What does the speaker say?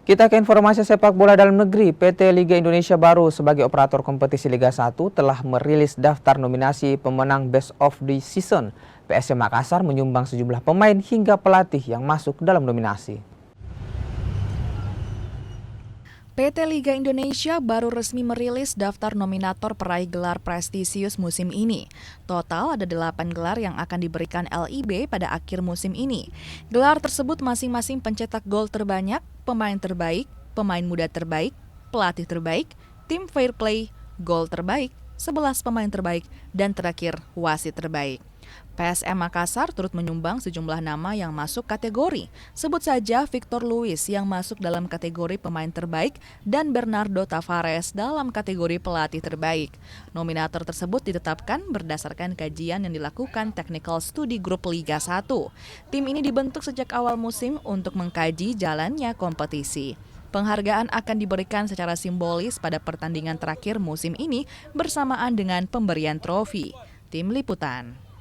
Kita ke informasi sepak bola dalam negeri. PT Liga Indonesia Baru sebagai operator kompetisi Liga 1 telah merilis daftar nominasi pemenang Best of the Season. PSM Makassar menyumbang sejumlah pemain hingga pelatih yang masuk dalam nominasi. PT Liga Indonesia baru resmi merilis daftar nominator peraih gelar prestisius musim ini. Total ada 8 gelar yang akan diberikan LIB pada akhir musim ini. Gelar tersebut masing-masing pencetak gol terbanyak, pemain terbaik, pemain muda terbaik, pelatih terbaik, tim fair play, gol terbaik, 11 pemain terbaik, dan terakhir wasit terbaik. PSM Makassar turut menyumbang sejumlah nama yang masuk kategori. Sebut saja Victor Luis yang masuk dalam kategori pemain terbaik dan Bernardo Tavares dalam kategori pelatih terbaik. Nominator tersebut ditetapkan berdasarkan kajian yang dilakukan Technical Study Group Liga 1. Tim ini dibentuk sejak awal musim untuk mengkaji jalannya kompetisi. Penghargaan akan diberikan secara simbolis pada pertandingan terakhir musim ini bersamaan dengan pemberian trofi. Tim Liputan.